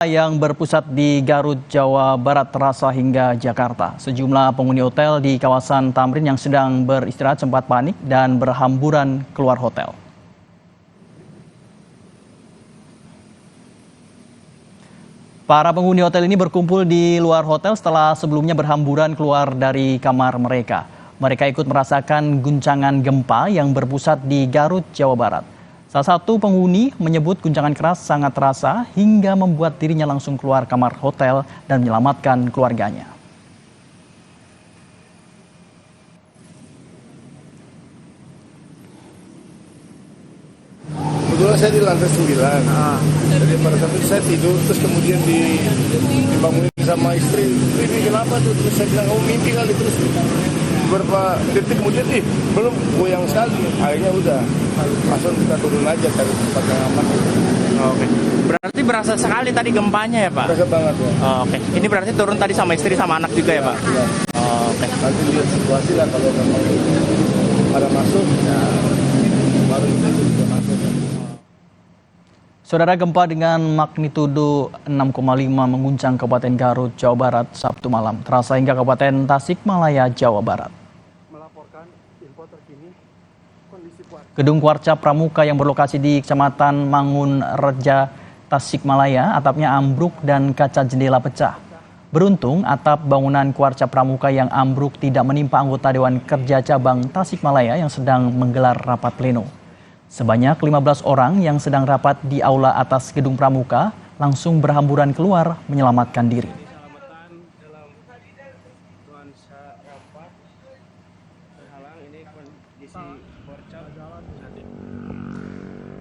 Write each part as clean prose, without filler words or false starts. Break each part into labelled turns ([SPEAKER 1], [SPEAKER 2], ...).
[SPEAKER 1] Yang berpusat di Garut, Jawa Barat terasa hingga Jakarta. Sejumlah penghuni hotel di kawasan Tamrin yang sedang beristirahat sempat panik dan berhamburan keluar hotel. Para penghuni hotel ini berkumpul di luar hotel setelah sebelumnya berhamburan keluar dari kamar mereka. Mereka ikut merasakan guncangan gempa yang berpusat di Garut, Jawa Barat. Salah satu penghuni menyebut guncangan keras sangat terasa hingga membuat dirinya langsung keluar kamar hotel dan menyelamatkan keluarganya.
[SPEAKER 2] Kebetulan saya di lantai 9. Jadi pada saat itu saya tidur, terus kemudian dibangunin sama istri. Ini kenapa tuh? Terus saya bilang, kamu mimpi kali. Terus beberapa detik kemudian, belum goyang sekali. Akhirnya udah, langsung kita turun aja cari tempat yang aman.
[SPEAKER 3] Oke. Berarti berasa sekali tadi gempanya ya Pak?
[SPEAKER 2] Berasa banget ya.
[SPEAKER 3] Oke. Ini berarti turun tadi sama istri sama anak juga ya Pak?
[SPEAKER 2] Ya.
[SPEAKER 3] Oke.
[SPEAKER 2] Nanti lihat situasi lah kalau memang ada masuk, ya baru itu juga masuk.
[SPEAKER 1] Saudara, gempa dengan magnitudo 6,5 mengguncang Kabupaten Garut, Jawa Barat Sabtu malam. Terasa hingga Kabupaten Tasikmalaya, Jawa Barat.
[SPEAKER 2] Melaporkan info terkini kondisi
[SPEAKER 1] Gedung Kuarca Pramuka yang berlokasi di Kecamatan Mangun Reja, Tasikmalaya, atapnya ambruk dan kaca jendela pecah. Beruntung, atap bangunan Kuarca Pramuka yang ambruk tidak menimpa anggota Dewan Kerja Cabang Tasikmalaya yang sedang menggelar rapat pleno. Sebanyak 15 orang yang sedang rapat di aula atas Gedung Pramuka langsung berhamburan keluar menyelamatkan diri.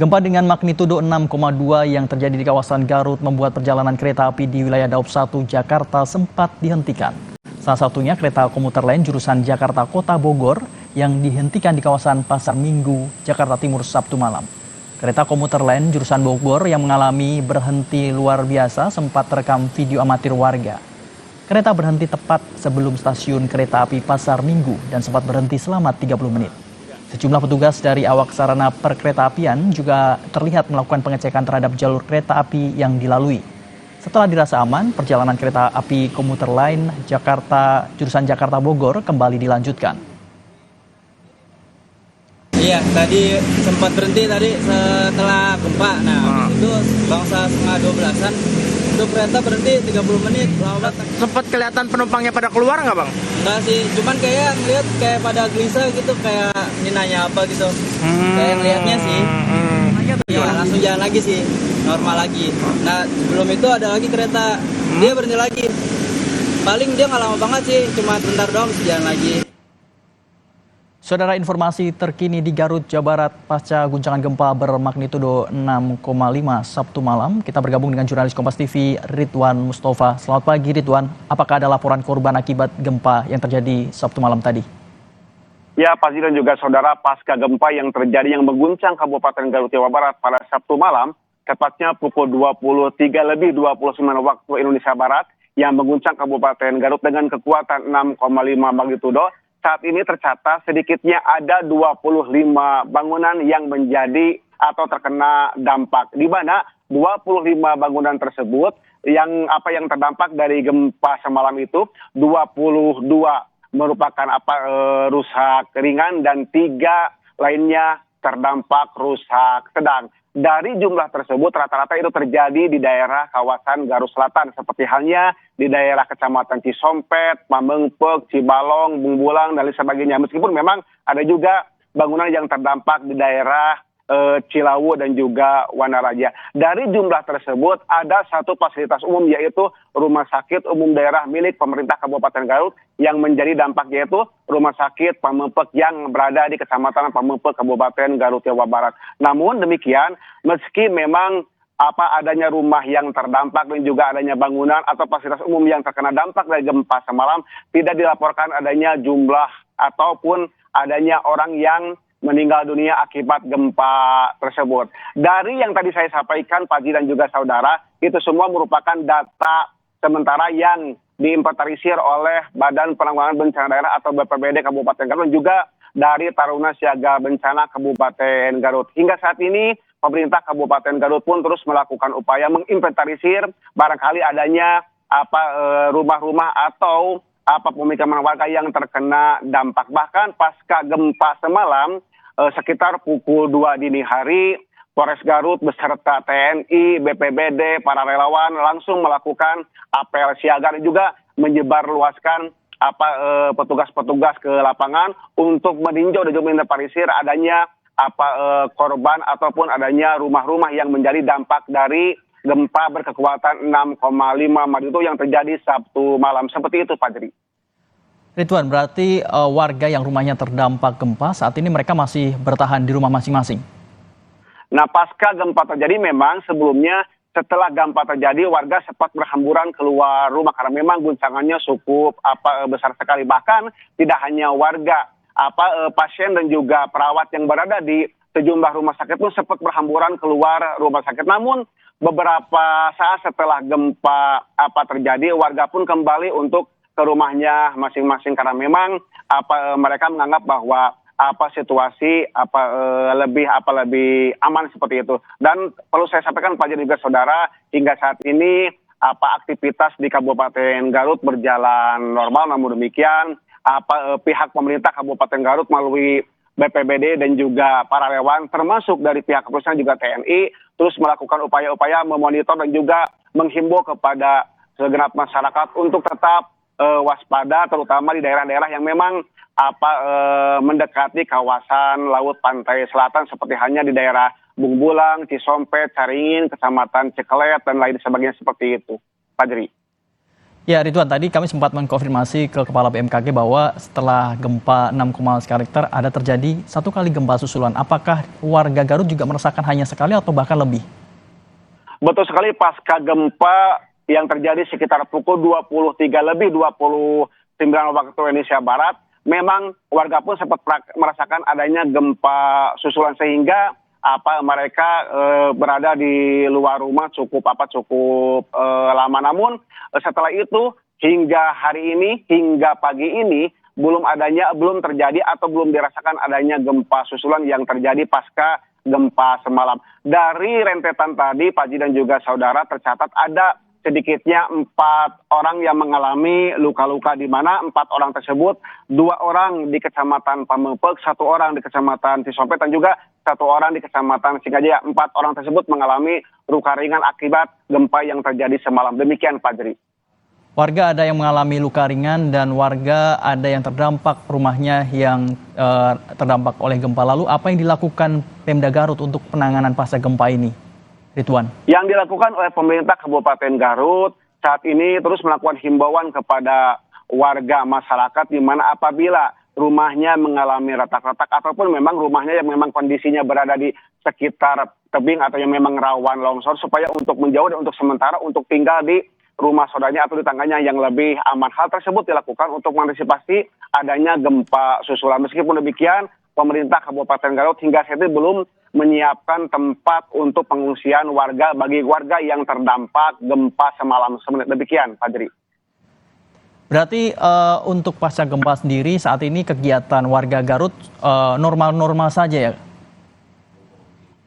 [SPEAKER 1] Gempa dengan magnitudo 6,2 yang terjadi di kawasan Garut membuat perjalanan kereta api di wilayah Daob 1 Jakarta sempat dihentikan. Salah satunya kereta komuter lain jurusan Jakarta Kota Bogor yang dihentikan di kawasan Pasar Minggu, Jakarta Timur Sabtu malam. Kereta komuter lain jurusan Bogor yang mengalami berhenti luar biasa sempat terekam video amatir warga. Kereta berhenti tepat sebelum stasiun kereta api Pasar Minggu dan sempat berhenti selama 30 menit. Sejumlah petugas dari awak sarana perkeretaapian juga terlihat melakukan pengecekan terhadap jalur kereta api yang dilalui. Setelah dirasa aman, perjalanan kereta api komuter lain jurusan Jakarta Bogor kembali dilanjutkan.
[SPEAKER 4] Iya, tadi sempat berhenti tadi setelah gempa. Nah, itu bangsa setengah 12-an. Itu kereta berhenti 30 menit.
[SPEAKER 3] Sempat kelihatan penumpangnya pada keluar nggak Bang?
[SPEAKER 4] Enggak sih, cuman kayak ngeliat kayak pada gelisah gitu, kayak ini nanya apa gitu. Kayak ngeliatnya sih. Ya, langsung jalan lagi sih, normal lagi. Nah, sebelum itu ada lagi kereta, dia berhenti lagi. Paling dia nggak lama banget sih, cuma bentar doang bisa jalan lagi.
[SPEAKER 1] Saudara, informasi terkini di Garut, Jawa Barat pasca guncangan gempa bermagnitudo 6,5 Sabtu malam. Kita bergabung dengan jurnalis Kompas TV Ridwan Mustafa. Selamat pagi Ridwan, apakah ada laporan korban akibat gempa yang terjadi Sabtu malam tadi?
[SPEAKER 5] Ya, pasti dan juga saudara, pasca gempa yang terjadi yang mengguncang Kabupaten Garut, Jawa Barat pada Sabtu malam, tepatnya pukul 23:29 waktu Indonesia Barat, yang mengguncang Kabupaten Garut dengan kekuatan 6,5 magnitudo. Saat ini tercatat sedikitnya ada 25 bangunan yang menjadi atau terkena dampak, di mana 25 bangunan tersebut yang terdampak dari gempa semalam itu 22 merupakan rusak ringan dan 3 lainnya terdampak rusak sedang. Dari jumlah tersebut rata-rata itu terjadi di daerah kawasan Garut Selatan, seperti halnya di daerah Kecamatan Cisompet, Pamengpek, Cibalong, Bungbulang, dan lain sebagainya. Meskipun memang ada juga bangunan yang terdampak di daerah Cilawu dan juga Wanaraja. Dari jumlah tersebut ada satu fasilitas umum, yaitu Rumah Sakit Umum Daerah milik pemerintah Kabupaten Garut yang menjadi dampak, yaitu Rumah Sakit Pamengpek yang berada di Kecamatan Pamengpek, Kabupaten Garut, Jawa Barat. Namun demikian, meski memang adanya rumah yang terdampak dan juga adanya bangunan atau fasilitas umum yang terkena dampak dari gempa semalam, tidak dilaporkan adanya jumlah ataupun adanya orang yang meninggal dunia akibat gempa tersebut. Dari yang tadi saya sampaikan, Pagi dan juga saudara, itu semua merupakan data sementara yang diinventarisir oleh Badan Penanggulangan Bencana Daerah atau BPBD Kabupaten Garut, dan juga dari Taruna Siaga Bencana Kabupaten Garut. Hingga saat ini pemerintah Kabupaten Garut pun terus melakukan upaya menginventarisir barangkali adanya rumah-rumah atau pemukiman warga yang terkena dampak. Bahkan pasca gempa semalam sekitar pukul 2 dini hari, Polres Garut beserta TNI, BPBD, para relawan langsung melakukan apel siaga dan juga menyebarluaskan petugas-petugas ke lapangan untuk meninjau dan juga menginventarisir adanya korban ataupun adanya rumah-rumah yang menjadi dampak dari gempa berkekuatan 6,5 magnitudo yang terjadi Sabtu malam. Seperti itu, Pak Jeri.
[SPEAKER 1] Ridwan, berarti warga yang rumahnya terdampak gempa saat ini mereka masih bertahan di rumah masing-masing?
[SPEAKER 5] Nah, pasca gempa terjadi memang sebelumnya setelah gempa terjadi warga sempat berhamburan keluar rumah karena memang guncangannya cukup besar sekali. Bahkan tidak hanya warga, pasien dan juga perawat yang berada di sejumlah rumah sakit pun sempat berhamburan keluar rumah sakit. Namun beberapa saat setelah gempa terjadi, warga pun kembali untuk ke rumahnya masing-masing karena memang mereka menganggap bahwa situasi lebih aman seperti itu. Dan perlu saya sampaikan Pak Jeri juga saudara, hingga saat ini aktivitas di Kabupaten Garut berjalan normal. Namun demikian pihak pemerintah Kabupaten Garut melalui BPBD dan juga para relawan termasuk dari pihak kepolisian juga TNI terus melakukan upaya-upaya memonitor dan juga menghimbau kepada segenap masyarakat untuk tetap waspada, terutama di daerah-daerah yang memang mendekati kawasan laut pantai selatan seperti halnya di daerah Bungbulang, Cisompet, Caringin, Kecamatan Cikelet dan lain sebagainya seperti itu. Pak Jeri.
[SPEAKER 1] Ya Ridwan, tadi kami sempat mengkonfirmasi ke Kepala BMKG bahwa setelah gempa 6, sekitar ada terjadi satu kali gempa susulan. Apakah warga Garut juga merasakan hanya sekali atau bahkan lebih?
[SPEAKER 5] Betul sekali, pasca gempa yang terjadi sekitar pukul 23:29 waktu Indonesia Barat, memang warga pun sempat merasakan adanya gempa susulan sehingga mereka berada di luar rumah cukup lama. Namun setelah itu hingga hari ini, hingga pagi ini belum terjadi atau belum dirasakan adanya gempa susulan yang terjadi pasca gempa semalam. Dari rentetan tadi, Pak Ji dan juga saudara, tercatat ada sedikitnya 4 orang yang mengalami luka-luka, di mana 4 orang tersebut 2 orang di Kecamatan Pamengpeuk, 1 orang di Kecamatan Cisompet dan juga 1 orang di Kecamatan Singajaya. 4 orang tersebut mengalami luka ringan akibat gempa yang terjadi semalam. Demikian Pak Jeri.
[SPEAKER 1] Warga ada yang mengalami luka ringan dan warga ada yang terdampak rumahnya yang terdampak oleh gempa. Lalu apa yang dilakukan Pemda Garut untuk penanganan pasca gempa ini? Ridwan. Yang dilakukan oleh pemerintah Kabupaten Garut saat ini terus melakukan himbauan kepada warga masyarakat di mana apabila rumahnya mengalami retak-retak ataupun memang rumahnya yang memang kondisinya berada di sekitar tebing atau yang memang rawan longsor, supaya untuk menjauh dan untuk sementara untuk tinggal di rumah saudaranya atau di tangganya yang lebih aman. Hal tersebut dilakukan untuk mengantisipasi adanya gempa susulan. Meskipun demikian, pemerintah Kabupaten Garut hingga saat ini belum menyiapkan tempat untuk pengungsian warga bagi warga yang terdampak gempa semalam. Demikian, Pak Jeri. Berarti untuk pasca gempa sendiri saat ini kegiatan warga Garut normal-normal saja ya?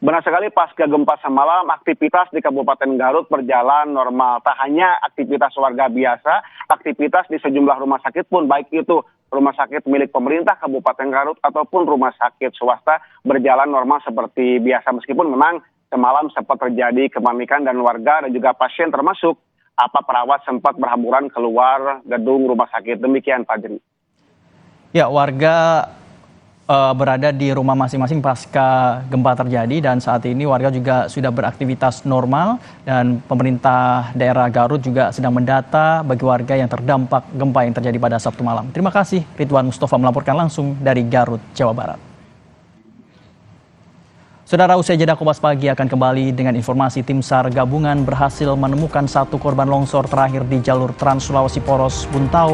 [SPEAKER 5] Benar sekali, pasca gempa semalam aktivitas di Kabupaten Garut berjalan normal. Tak hanya aktivitas warga biasa, aktivitas di sejumlah rumah sakit pun, baik itu rumah sakit milik pemerintah Kabupaten Garut ataupun rumah sakit swasta berjalan normal seperti biasa. Meskipun memang semalam sempat terjadi kepanikan dan warga dan juga pasien termasuk perawat sempat berhamburan keluar gedung rumah sakit. Demikian Pak Jeri.
[SPEAKER 1] Ya, warga berada di rumah masing-masing pasca gempa terjadi dan saat ini warga juga sudah beraktivitas normal dan pemerintah daerah Garut juga sedang mendata bagi warga yang terdampak gempa yang terjadi pada Sabtu malam. Terima kasih Ridwan Mustafa melaporkan langsung dari Garut, Jawa Barat. Saudara, usai jeda Kompas Pagi akan kembali dengan informasi tim SAR gabungan berhasil menemukan 1 korban longsor terakhir di jalur Trans Sulawesi Poros Buntau.